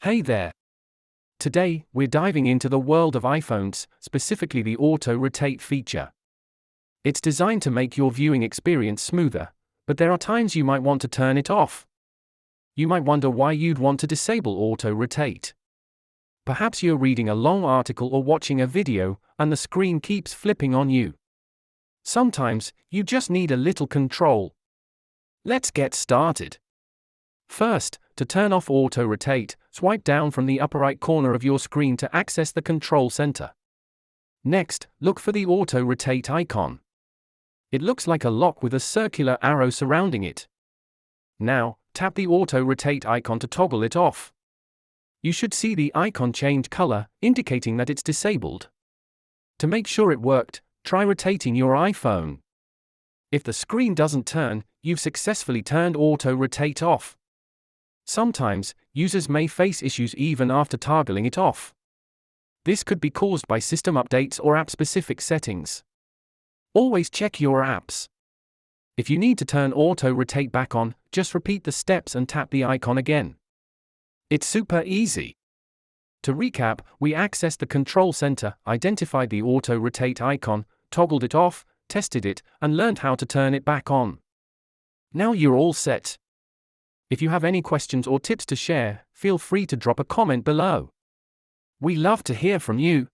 Hey there! Today, we're diving into the world of iPhones, specifically the auto rotate feature. It's designed to make your viewing experience smoother, but there are times you might want to turn it off. You might wonder why you'd want to disable auto rotate. Perhaps you're reading a long article or watching a video, and the screen keeps flipping on you. Sometimes, you just need a little control. Let's get started. First, to turn off auto rotate, swipe down from the upper right corner of your screen to access the control center. Next, look for the auto rotate icon. It looks like a lock with a circular arrow surrounding it. Now, tap the auto rotate icon to toggle it off. You should see the icon change color, indicating that it's disabled. To make sure it worked, try rotating your iPhone. If the screen doesn't turn, you've successfully turned auto rotate off. Sometimes, users may face issues even after toggling it off. This could be caused by system updates or app-specific settings. Always check your apps. If you need to turn auto rotate back on, just repeat the steps and tap the icon again. It's super easy. To recap, we accessed the control center, identified the auto rotate icon, toggled it off, tested it, and learned how to turn it back on. Now you're all set. If you have any questions or tips to share, feel free to drop a comment below. We love to hear from you.